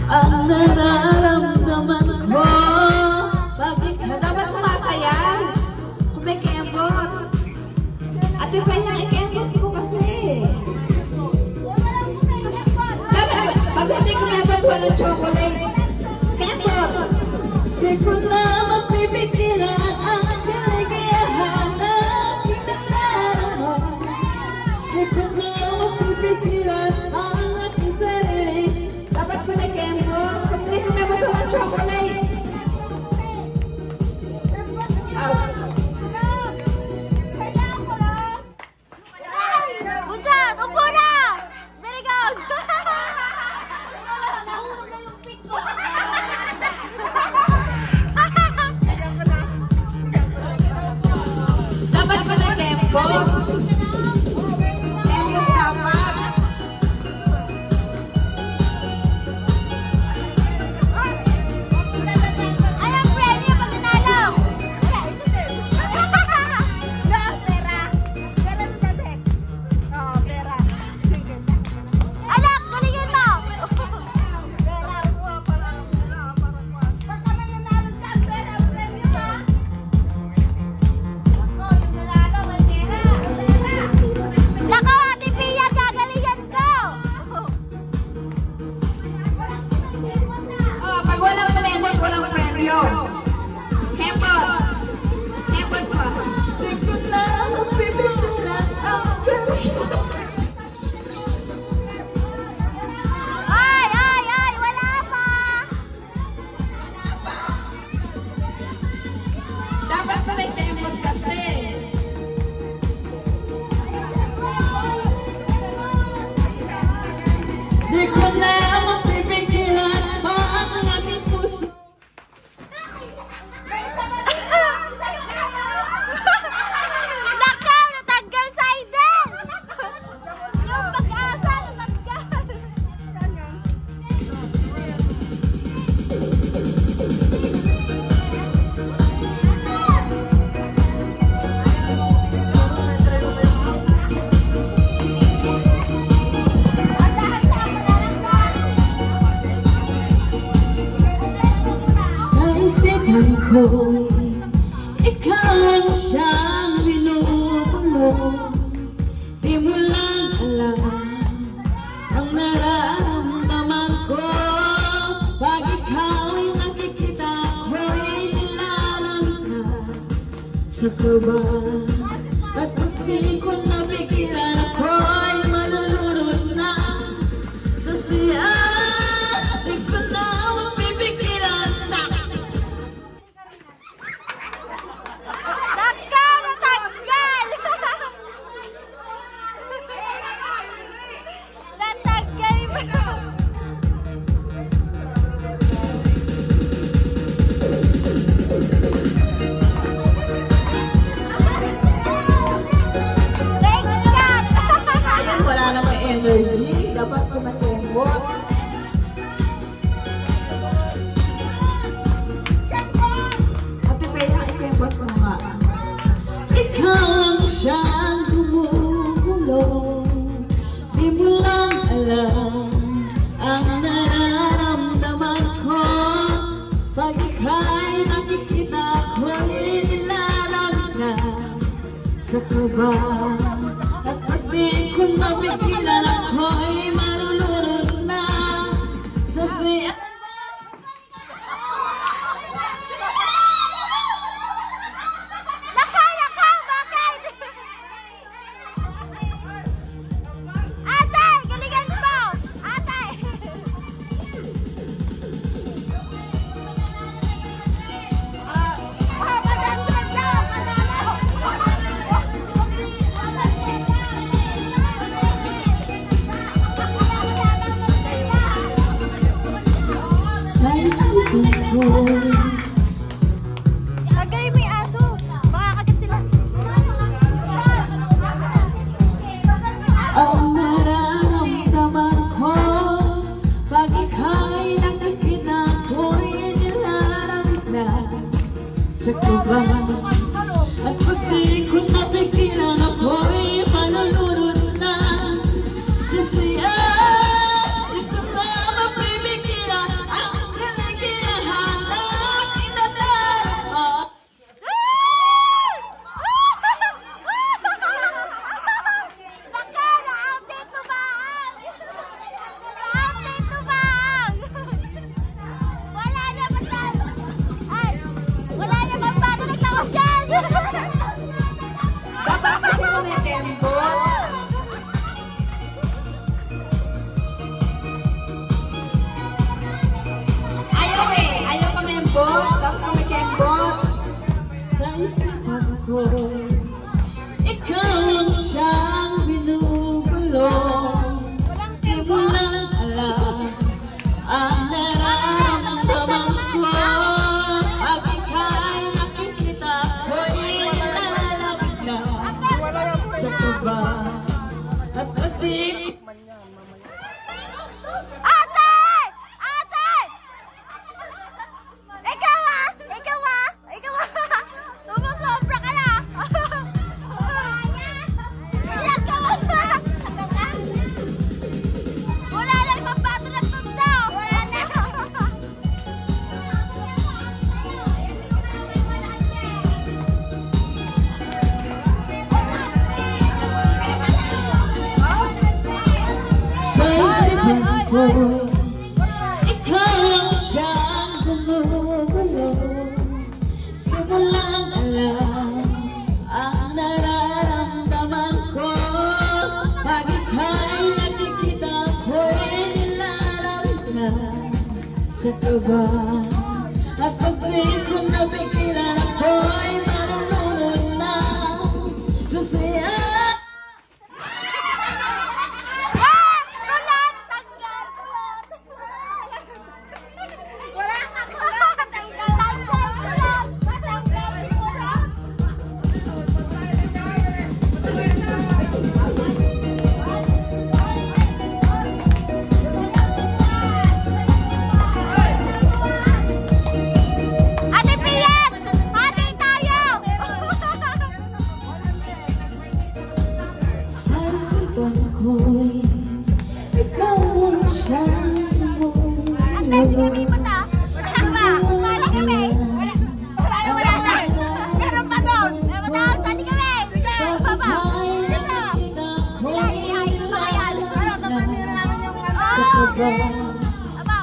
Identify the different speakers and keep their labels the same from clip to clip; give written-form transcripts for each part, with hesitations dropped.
Speaker 1: Ang nararamdaman ko pag ikaw dapat sumasayaw kung may kembot. At iba yung ikembot ko kasi. Dapat pag hindi kumembot walang chocolate. Kembot! Di ko na mapipigilan ang kaligayahan na pinadarama. Di ko na mapipigilan ang aking sarili. Dapat ko na kembot. Pag hindi kumembot walang chocolate.
Speaker 2: Bunsan! Upo na! Very good!
Speaker 1: Dapat ko na kembot. Kembot dapat.
Speaker 2: Ay, ang premyo pag nanalo! Anak, galingan mo! Nako, Ate Pia, gagalingan ko!
Speaker 1: Oh, pag walang kembot, walang premyo. Kembot. Kembot pa. Di ko na mapipigilan ang kaligayahan.
Speaker 2: Ay, ay, ay! Wala pa!
Speaker 1: Dapat ko na kembot kasi. Di ko na mapipigilan pa ang aking puso.
Speaker 2: Nakaw! Natanggal sa Aiden! Yung pag-asa, natanggal!
Speaker 1: Sa isipan ko'y ikaw ang siyang binubulong. Di mo lang alam ang nararamdaman ko. Pag ikaw'y nakikita ko'y nilalangka sa kaba. At pag di ko napigilan ako'y malulunod na sa siya. Di ko na mapipigilan. Stop!
Speaker 2: Nakaw! Natanggal! Natanggal mo! Break shot!
Speaker 1: Ayan, wala namang energy. Dapat ko mag-kembot. Ate Pea, ikembot ko na nga. Ikaw ang siyang gumugulong. Di mo lang alam ang nararamdaman ko. Pag ika'y nakikita ko'y nilalangka sa kaba. At pag di ko mapigilan ako'y malulunod na sa siya.
Speaker 2: Nakaw! Nakaw! Bakit? Ate! Galingan mo! Ate!
Speaker 1: Sa isipan ko'y
Speaker 2: Tagay mo yung aso. Makakagat sila.
Speaker 1: ang nararamdaman ko. Pag ika'y nakikita ko'y nilalangka sa kaba. At pag di ko napigilan ako'y malulunod na sa siya. Di ko na mapipigilan kumembot. Ayaw eh, ayaw kumembot, tapos kumikembot. Sa isipan ko, ikaw lang siyang binubulong. Di mo lang alam ang nararamdaman ko. Pag ika'y nakikita ko'y nilalapit na sa tuba at pati.
Speaker 2: Ate! Ate! Ikaw ah! Ikaw ah! Ikaw ah! Sumusobra ka na! Ilan ka mo? Wala na ibang bato ng tundo! Wala na!
Speaker 1: Sa isipan ko, ikaw lang siyang gumugulo. Di mo lang alam ang nararamdaman ko. Pag ika'y nakikita ko'y nilalapit na sa tuba. At pag di ko napigilan ako'y marunong na susiya.
Speaker 2: Kulot! Tanggal! Kulot! Wala ka kulot! Tanggal! Tanggal! Kulot! Tanggal! Kulot! Ate Pian! Hati tayo!
Speaker 1: Sa isipan ko'y ikaw lang siyang
Speaker 2: Ate, sige may mata. Wala pa. Sali kami. Wala na. Meron pa doon. Meron pa doon. Sali kami. Sige. Papa. Sige na. Ilahin mo ba yan? Para kapamira namin yung ano.
Speaker 1: sa tuba.
Speaker 2: Aba.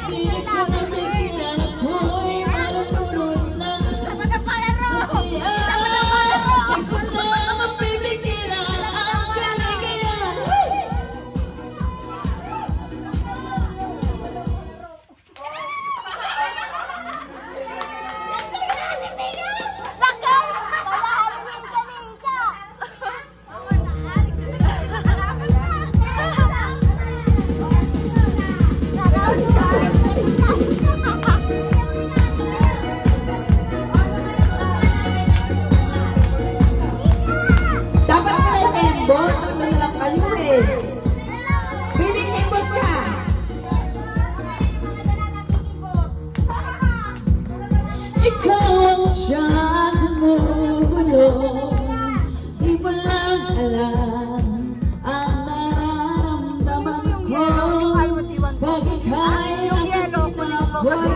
Speaker 1: Di ko napigilan ako'y marunong na
Speaker 2: Dapat ang palaro.
Speaker 1: susiya.
Speaker 2: Dapat ang palaro.
Speaker 1: Di ko na mapipigilan ang kaligayahan.
Speaker 2: Nako. Palaharin ka nika.
Speaker 1: Dapat ka may kembot, ito na lang kayo eh. Piling kembot ka. Ikaw ang siyang gumugulo. Di mo lang alam ang nararamdaman ko. Pag ika'y nakikita ko'y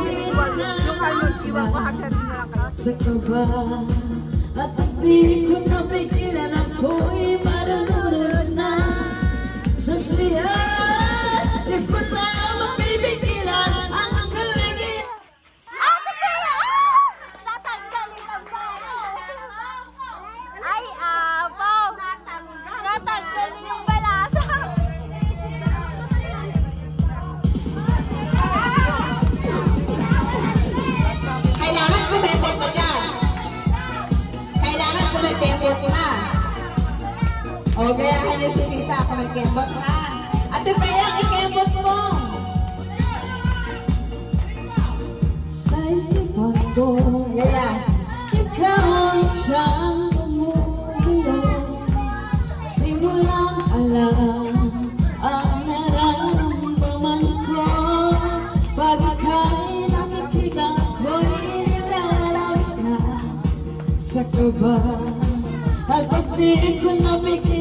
Speaker 1: nilalapit na sa tuba. At pag di ko napigilan ako'y marunong na susiya. Di ko na mapipigilan ang kaligayahan.
Speaker 2: Ate Pia! Natanggalin ang bala. Ay, apaw. Natanggalin yung balasa.
Speaker 1: Kailangan kumembot na dyan. Kailangan kumembot na. O, gayahan niyo si Tita, kumembot na. Ate Pia, ikembot mo. Sa isipan ko, ikaw ang siyang gumugulo. Di mo lang alam ang nararamdaman ko. Pag ika'y nakikita ko'y nilalapit na sa tuba. At pag di ko napigilan